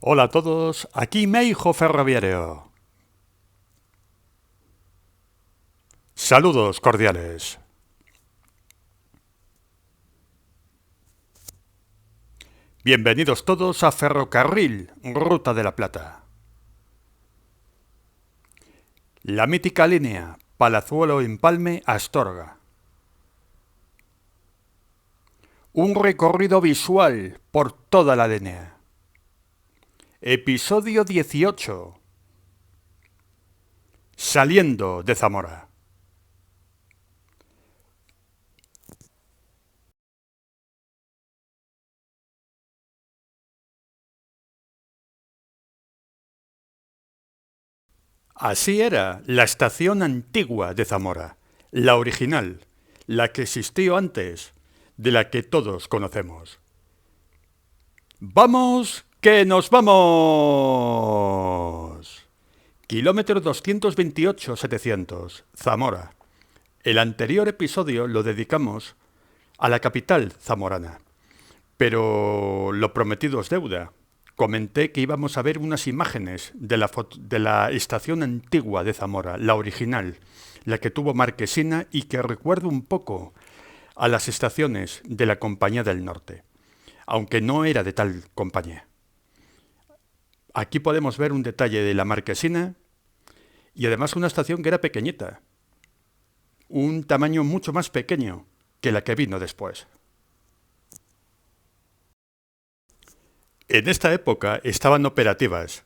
Hola a todos, aquí Meijo Ferroviario. Saludos cordiales. Bienvenidos todos a Ferrocarril, Ruta de la Plata. La mítica línea Palazuelo-Empalme-Astorga. Un recorrido visual por toda la línea. Episodio 18. Saliendo de Zamora. Así era la estación antigua de Zamora, la original, la que existió antes, de la que todos conocemos. ¡Vamos, que nos vamos! Kilómetro 228-700, Zamora. El anterior episodio lo dedicamos a la capital zamorana. Pero lo prometido es deuda. Comenté que íbamos a ver unas imágenes de la estación antigua de Zamora, la original, la que tuvo marquesina y que recuerda un poco a las estaciones de la Compañía del Norte, aunque no era de tal compañía. Aquí podemos ver un detalle de la marquesina y además una estación que era pequeñita, un tamaño mucho más pequeño que la que vino después. En esta época estaban operativas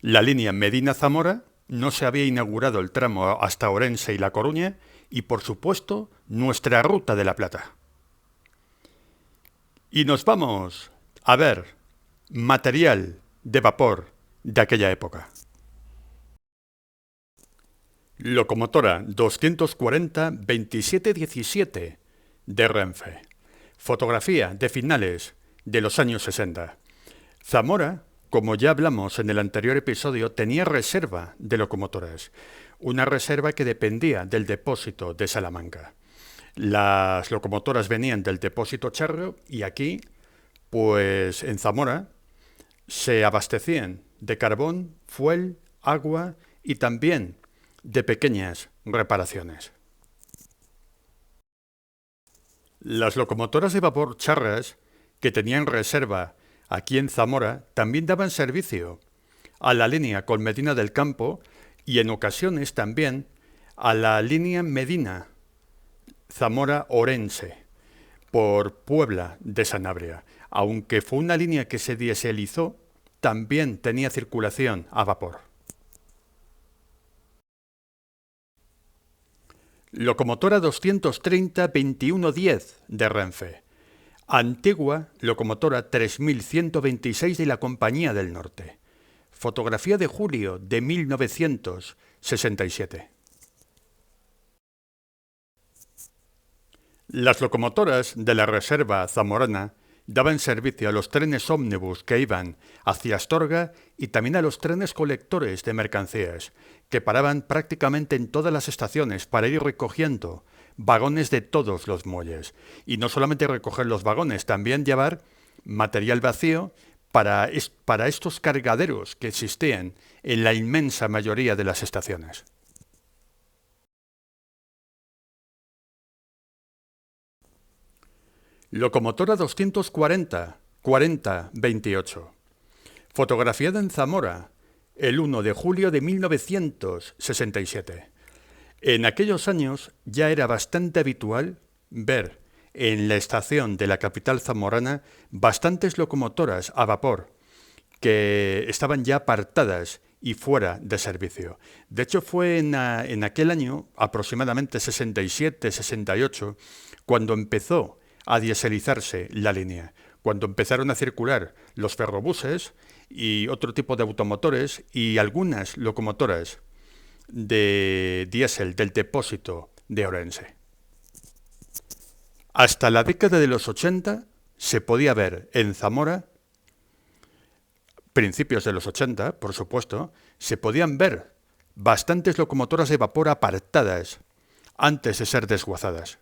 la línea Medina-Zamora, no se había inaugurado el tramo hasta Orense y La Coruña, y por supuesto nuestra Ruta de la Plata. Y nos vamos a ver material de vapor de aquella época. Locomotora 240-2717 de Renfe. Fotografía de finales de los años 60. Zamora, como ya hablamos en el anterior episodio, tenía reserva de locomotoras, una reserva que dependía del depósito de Salamanca. Las locomotoras venían del depósito Charro y aquí, pues en Zamora, se abastecían de carbón, fuel, agua y también de pequeñas reparaciones. Las locomotoras de vapor charras, que tenían reserva aquí en Zamora, también daban servicio a la línea con Medina del Campo y en ocasiones también a la línea Medina Zamora-Orense por Puebla de Sanabria. Aunque fue una línea que se dieselizó, también tenía circulación a vapor. Locomotora 230-2110 de Renfe. Antigua locomotora 3126 de la Compañía del Norte. Fotografía de julio de 1967. Las locomotoras de la Reserva Zamorana daban servicio a los trenes ómnibus que iban hacia Astorga y también a los trenes colectores de mercancías, que paraban prácticamente en todas las estaciones para ir recogiendo vagones de todos los muelles. Y no solamente recoger los vagones, también llevar material vacío para estos cargaderos que existían en la inmensa mayoría de las estaciones. Locomotora 240-40-28. Fotografiada en Zamora el 1 de julio de 1967. En aquellos años ya era bastante habitual ver en la estación de la capital zamorana bastantes locomotoras a vapor que estaban ya apartadas y fuera de servicio. De hecho, fue en aquel año, aproximadamente 67-68, cuando empezó a dieselizarse la línea, cuando empezaron a circular los ferrobuses y otro tipo de automotores y algunas locomotoras de diésel del depósito de Orense. Hasta la década de los 80 se podía ver en Zamora, principios de los 80, por supuesto, se podían ver bastantes locomotoras de vapor apartadas antes de ser desguazadas.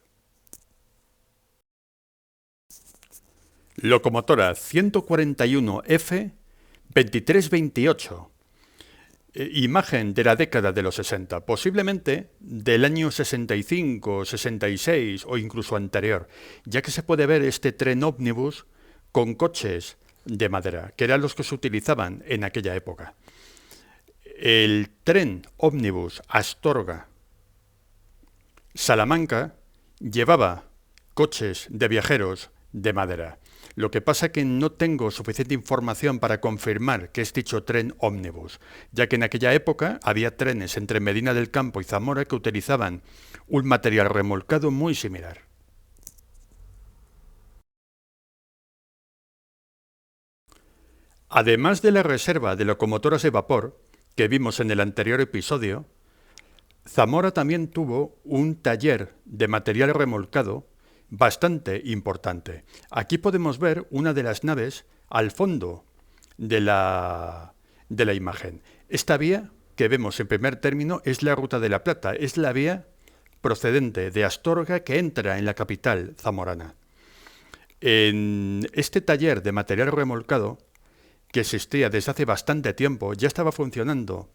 Locomotora 141F 23-28. Imagen de la década de los 60, posiblemente del año 65, 66 o incluso anterior, ya que se puede ver este tren ómnibus con coches de madera, que eran los que se utilizaban en aquella época. El tren ómnibus Astorga-Salamanca llevaba coches de viajeros de madera. Lo que pasa es que no tengo suficiente información para confirmar que es dicho tren ómnibus, ya que en aquella época había trenes entre Medina del Campo y Zamora que utilizaban un material remolcado muy similar. Además de la reserva de locomotoras de vapor que vimos en el anterior episodio, Zamora también tuvo un taller de material remolcado bastante importante. Aquí podemos ver una de las naves al fondo de la imagen. Esta vía que vemos en primer término es la Ruta de la Plata, es la vía procedente de Astorga que entra en la capital zamorana. En este taller de material remolcado, que existía desde hace bastante tiempo, ya estaba funcionando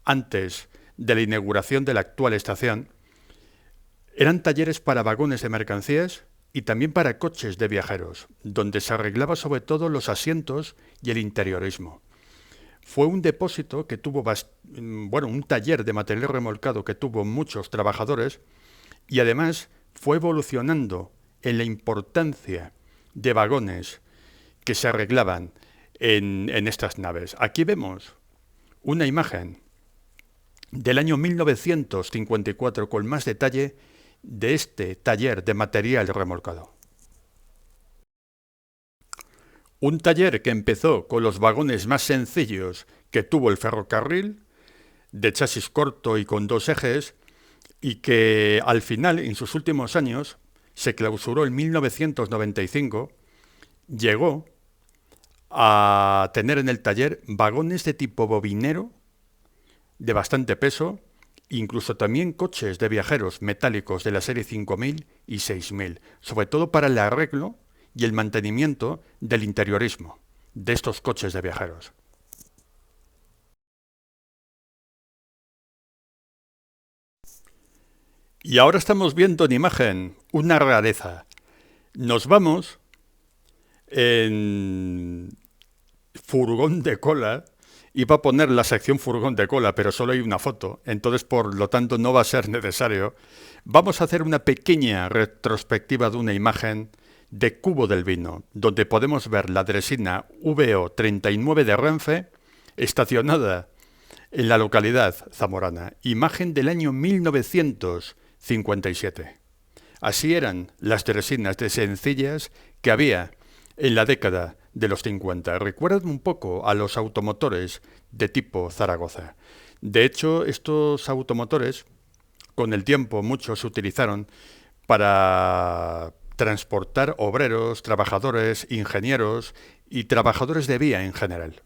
antes de la inauguración de la actual estación. Eran talleres para vagones de mercancías y también para coches de viajeros, donde se arreglaba sobre todo los asientos y el interiorismo. Fue un depósito que tuvo, un taller de material remolcado que tuvo muchos trabajadores y además fue evolucionando en la importancia de vagones que se arreglaban en estas naves. Aquí vemos una imagen del año 1954 con más detalle de este taller de material remolcado. Un taller que empezó con los vagones más sencillos que tuvo el ferrocarril, de chasis corto y con dos ejes, y que al final, en sus últimos años, se clausuró en 1995, llegó a tener en el taller vagones de tipo bobinero, de bastante peso, incluso también coches de viajeros metálicos de la serie 5000 y 6000, sobre todo para el arreglo y el mantenimiento del interiorismo de estos coches de viajeros. Y ahora estamos viendo en imagen una rareza. Nos vamos en furgón de cola. Iba a poner la sección furgón de cola, pero solo hay una foto, entonces por lo tanto no va a ser necesario. Vamos a hacer una pequeña retrospectiva de una imagen de Cubo del Vino, donde podemos ver la dresina VO 39 de Renfe, estacionada en la localidad zamorana. Imagen del año 1957. Así eran las dresinas de sencillas que había en la década de los 50. Recuerdan un poco a los automotores de tipo Zaragoza. De hecho, estos automotores, con el tiempo, muchos se utilizaron para transportar obreros, trabajadores, ingenieros y trabajadores de vía en general.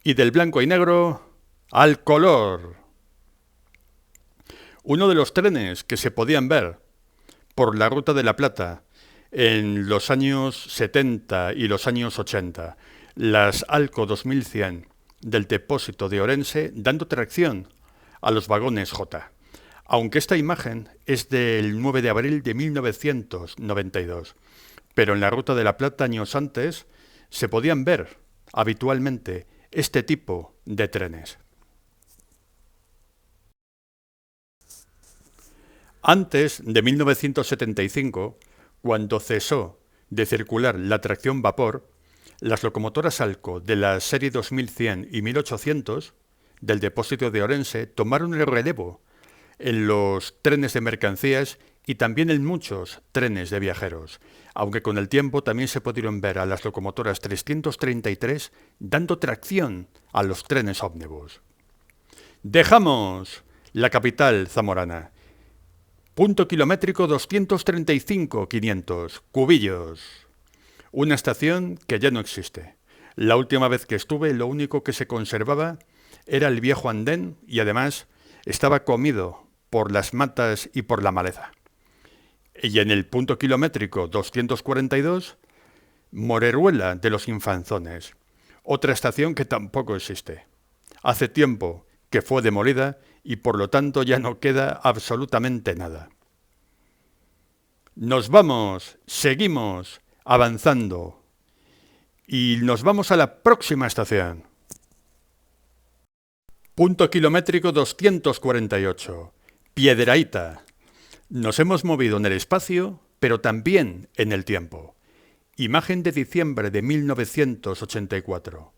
Y del blanco y negro al color. Uno de los trenes que se podían ver por la Ruta de la Plata en los años 70 y los años 80, las Alco 2100 del depósito de Orense dando tracción a los vagones J. Aunque esta imagen es del 9 de abril de 1992, pero en la Ruta de la Plata años antes se podían ver habitualmente este tipo de trenes. Antes de 1975, cuando cesó de circular la tracción vapor, las locomotoras Alco de la serie 2100 y 1800 del depósito de Orense tomaron el relevo en los trenes de mercancías y también en muchos trenes de viajeros, aunque con el tiempo también se pudieron ver a las locomotoras 333 dando tracción a los trenes ómnibus. Dejamos la capital zamorana. Punto kilométrico 235-500, Cubillos. Una estación que ya no existe. La última vez que estuve, lo único que se conservaba era el viejo andén y además estaba comido por las matas y por la maleza. Y en el punto kilométrico 242, Moreruela de los Infanzones. otra estación que tampoco existe. Hace tiempo que fue demolida y por lo tanto ya no queda absolutamente nada. Nos vamos, seguimos avanzando y nos vamos a la próxima estación. Punto kilométrico 248. Piedrahíta. Nos hemos movido en el espacio, pero también en el tiempo. Imagen de diciembre de 1984.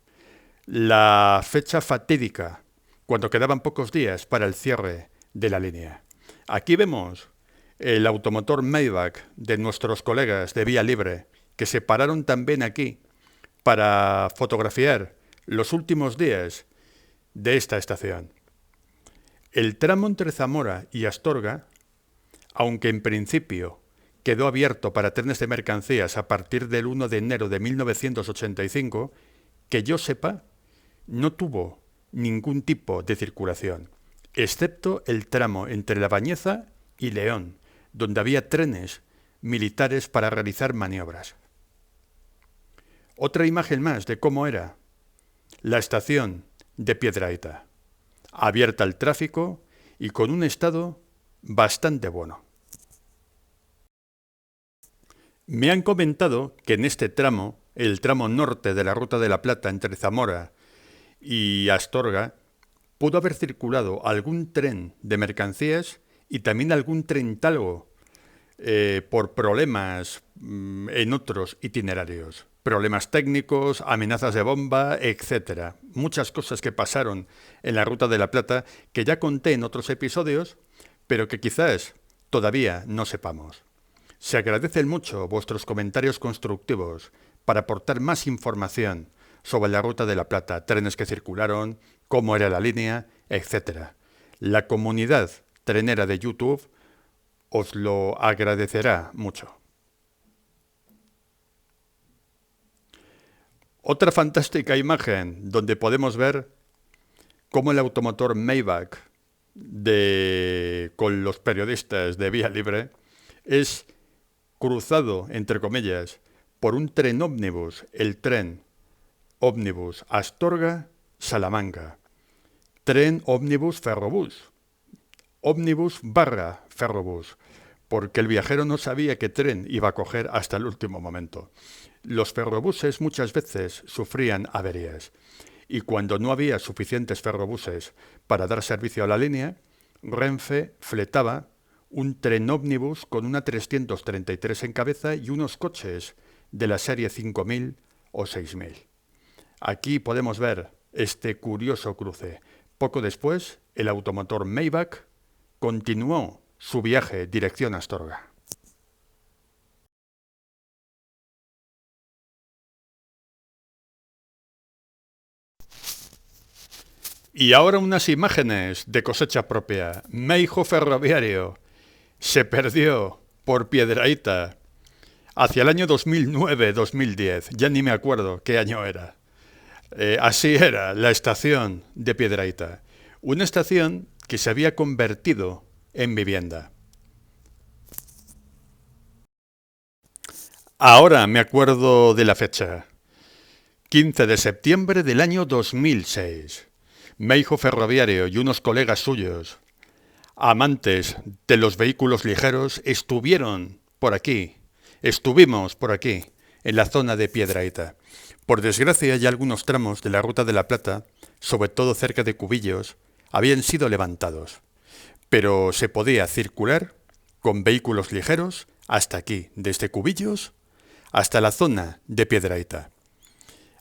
La fecha fatídica, cuando quedaban pocos días para el cierre de la línea. Aquí vemos el automotor Maybach de nuestros colegas de Vía Libre, que se pararon también aquí para fotografiar los últimos días de esta estación. El tramo entre Zamora y Astorga, aunque en principio quedó abierto para trenes de mercancías a partir del 1 de enero de 1985, que yo sepa, no tuvo ningún tipo de circulación, excepto el tramo entre La Bañeza y León, donde había trenes militares para realizar maniobras. Otra imagen más de cómo era la estación de Piedrahíta, abierta al tráfico y con un estado bastante bueno. Me han comentado que en este tramo, el tramo norte de la Ruta de la Plata entre Zamora y Astorga, pudo haber circulado algún tren de mercancías y también algún tren talgo por problemas en otros itinerarios. Problemas técnicos, amenazas de bomba, etc. Muchas cosas que pasaron en la Ruta de la Plata que ya conté en otros episodios, pero que quizás todavía no sepamos. Se agradecen mucho vuestros comentarios constructivos para aportar más información sobre la Ruta de la Plata, trenes que circularon, cómo era la línea, etc. La comunidad trenera de YouTube os lo agradecerá mucho. Otra fantástica imagen donde podemos ver cómo el automotor Maybach con los periodistas de Vía Libre es cruzado, entre comillas, por un tren ómnibus, el tren ómnibus Astorga-Salamanca, tren ómnibus Ferrobús, ómnibus barra Ferrobús, porque el viajero no sabía qué tren iba a coger hasta el último momento. Los ferrobuses muchas veces sufrían averías y cuando no había suficientes ferrobuses para dar servicio a la línea, Renfe fletaba un tren ómnibus con una 333 en cabeza y unos coches de la serie 5000 o 6000. Aquí podemos ver este curioso cruce. Poco después, el automotor Maybach continuó su viaje dirección Astorga. Y ahora unas imágenes de cosecha propia. Meijo ferroviario se perdió por Piedrahíta hacia el año 2009-2010. Ya ni me acuerdo qué año era. Así era la estación de Piedrahíta. Una estación que se había convertido en vivienda. Ahora me acuerdo de la fecha. 15 de septiembre del año 2006. Meijo ferroviario y unos colegas suyos, amantes de los vehículos ligeros, estuvimos por aquí, en la zona de Piedrahíta. Por desgracia, ya algunos tramos de la Ruta de la Plata, sobre todo cerca de Cubillos, habían sido levantados, pero se podía circular con vehículos ligeros hasta aquí, desde Cubillos hasta la zona de Piedrahíta.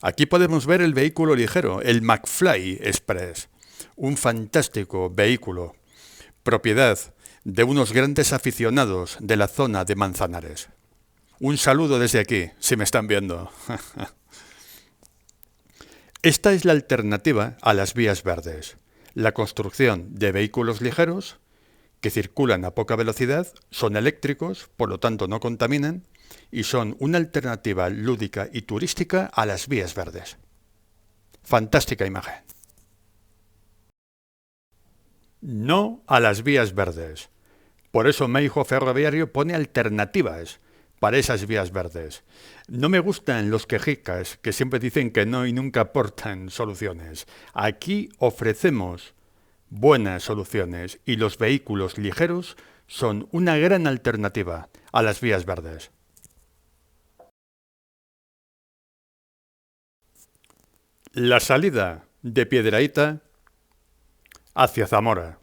Aquí podemos ver el vehículo ligero, el McFly Express, un fantástico vehículo, propiedad de unos grandes aficionados de la zona de Manzanares. Un saludo desde aquí, si me están viendo. Esta es la alternativa a las vías verdes, la construcción de vehículos ligeros que circulan a poca velocidad, son eléctricos, por lo tanto no contaminan, y son una alternativa lúdica y turística a las vías verdes. Fantástica imagen. No a las vías verdes. Por eso Meijo Ferroviario pone alternativas para esas vías verdes. No me gustan los quejicas que siempre dicen que no y nunca aportan soluciones. Aquí ofrecemos buenas soluciones y los vehículos ligeros son una gran alternativa a las vías verdes. La salida de Piedrahíta hacia Zamora.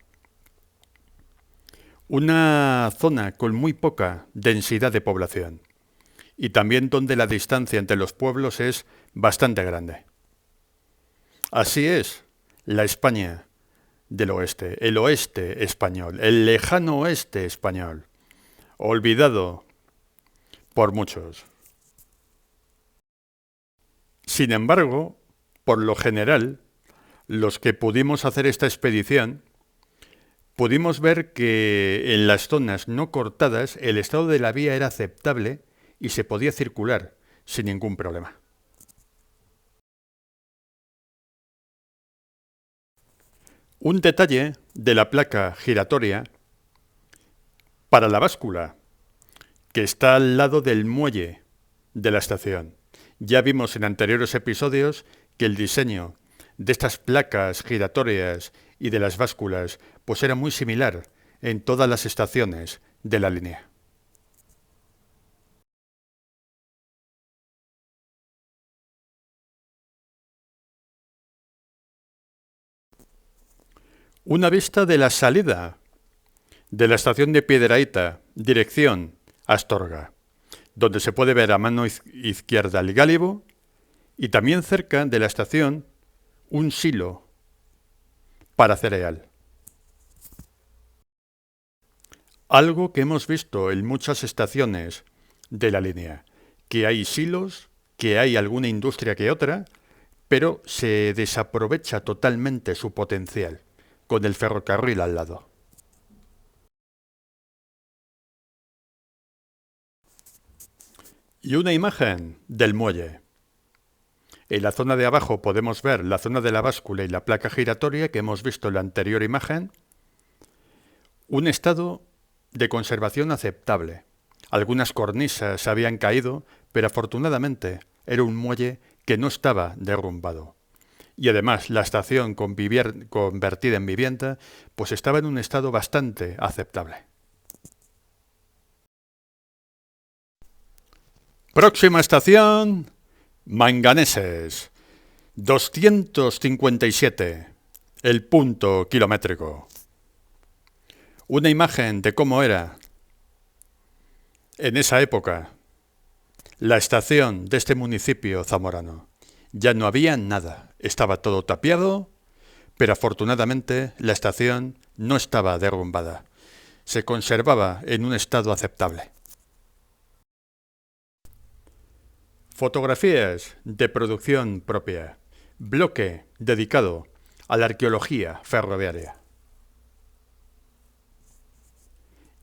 Una zona con muy poca densidad de población y también donde la distancia entre los pueblos es bastante grande. Así es la España del oeste, el oeste español, el lejano oeste español, olvidado por muchos. Sin embargo, por lo general, los que pudimos hacer esta expedición, pudimos ver que en las zonas no cortadas el estado de la vía era aceptable y se podía circular sin ningún problema. Un detalle de la placa giratoria para la báscula, que está al lado del muelle de la estación. Ya vimos en anteriores episodios que el diseño de estas placas giratorias y de las básculas pues era muy similar en todas las estaciones de la línea. Una vista de la salida de la estación de Piedrahíta, dirección Astorga, donde se puede ver a mano izquierda el Gálibo y también cerca de la estación un silo para cereal. Algo que hemos visto en muchas estaciones de la línea, que hay silos, que hay alguna industria que otra, pero se desaprovecha totalmente su potencial con el ferrocarril al lado. Y una imagen del muelle. En la zona de abajo podemos ver la zona de la báscula y la placa giratoria que hemos visto en la anterior imagen. Un estado de conservación aceptable. Algunas cornisas habían caído, pero afortunadamente era un muelle que no estaba derrumbado. Y además la estación convertida en vivienda pues estaba en un estado bastante aceptable. Próxima estación, Manganeses, 257, el punto kilométrico. Una imagen de cómo era en esa época la estación de este municipio zamorano. Ya no había nada, estaba todo tapiado, pero afortunadamente la estación no estaba derrumbada. Se conservaba en un estado aceptable. Fotografías de producción propia. Bloque dedicado a la arqueología ferroviaria.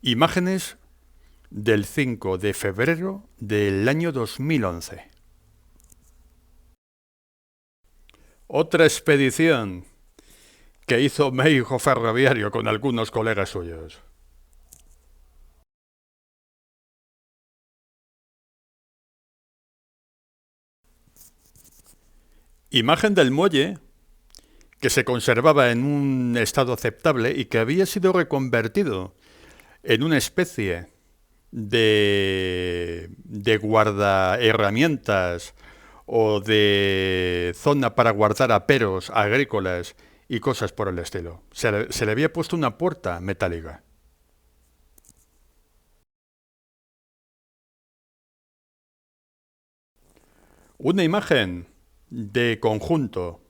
Imágenes del 5 de febrero del año 2011. Otra expedición que hizo México Ferroviario con algunos colegas suyos. Imagen del muelle que se conservaba en un estado aceptable y que había sido reconvertido en una especie de guardaherramientas o de zona para guardar aperos agrícolas y cosas por el estilo. Se le había puesto una puerta metálica. Una imagen de conjunto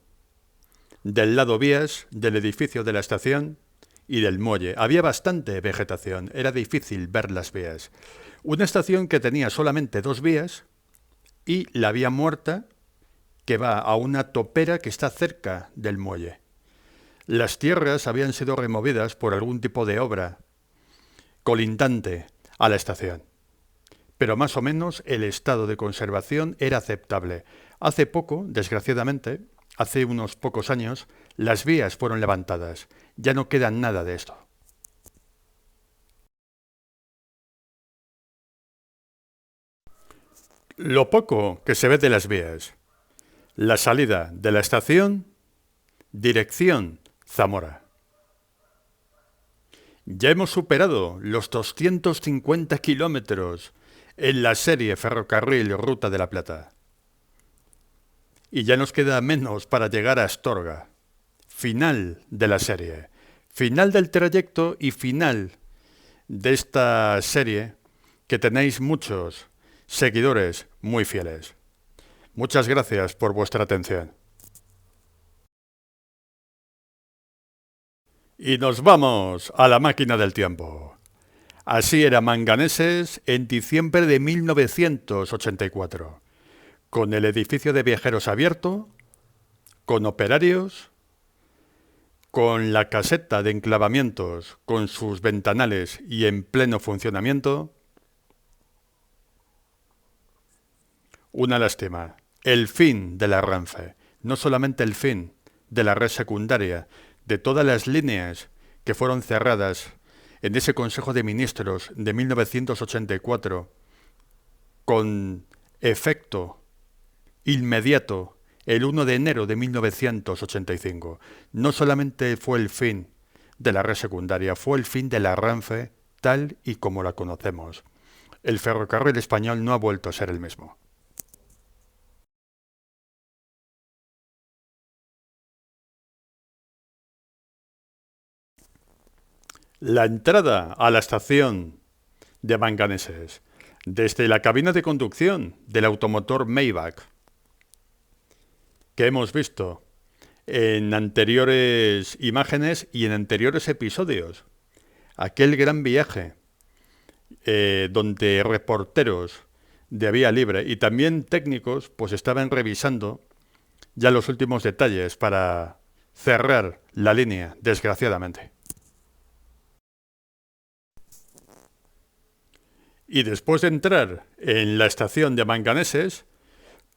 del lado vías del edificio de la estación y del muelle. Había bastante vegetación, era difícil ver las vías. Una estación que tenía solamente dos vías y la vía muerta que va a una topera que está cerca del muelle. Las tierras habían sido removidas por algún tipo de obra colindante a la estación. Pero más o menos el estado de conservación era aceptable. Hace poco, desgraciadamente, hace unos pocos años, las vías fueron levantadas. Ya no queda nada de esto. Lo poco que se ve de las vías. La salida de la estación, dirección Zamora. Ya hemos superado los 250 kilómetros en la serie Ferrocarril Ruta de la Plata. Y ya nos queda menos para llegar a Astorga. Final de la serie. Final del trayecto y final de esta serie que tenéis muchos seguidores muy fieles. Muchas gracias por vuestra atención. Y nos vamos a la máquina del tiempo. Así era Manganeses en diciembre de 1984, con el edificio de viajeros abierto, con operarios, con la caseta de enclavamientos con sus ventanales y en pleno funcionamiento. Una lástima, el fin de la Renfe, no solamente el fin de la red secundaria, de todas las líneas que fueron cerradas en ese Consejo de Ministros de 1984 con efecto inmediato el 1 de enero de 1985. No solamente fue el fin de la red secundaria, fue el fin de la Renfe tal y como la conocemos. El ferrocarril español no ha vuelto a ser el mismo. La entrada a la estación de Manganeses desde la cabina de conducción del automotor Maybach que hemos visto en anteriores imágenes y en anteriores episodios. Aquel gran viaje donde reporteros de Vía Libre y también técnicos pues estaban revisando ya los últimos detalles para cerrar la línea, desgraciadamente. Y después de entrar en la estación de Manganeses,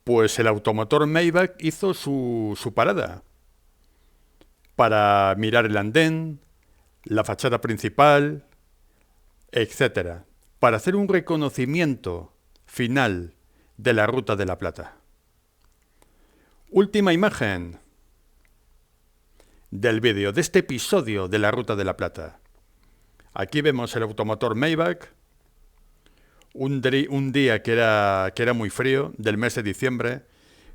pues el automotor Maybach hizo su parada para mirar el andén, la fachada principal, etcétera, para hacer un reconocimiento final de la Ruta de la Plata. Última imagen del vídeo, de este episodio de la Ruta de la Plata. Aquí vemos el automotor Maybach, un día que era muy frío, del mes de diciembre,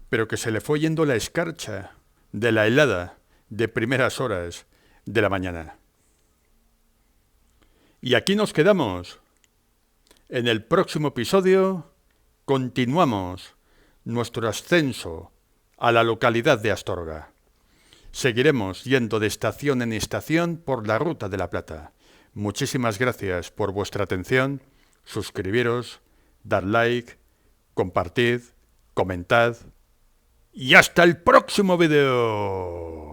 pero que se le fue yendo la escarcha de la helada de primeras horas de la mañana. Y aquí nos quedamos. En el próximo episodio continuamos nuestro ascenso a la localidad de Astorga. Seguiremos yendo de estación en estación por la Ruta de la Plata. Muchísimas gracias por vuestra atención. Suscribiros, dar like, compartid, comentad. ¡Y hasta el próximo video!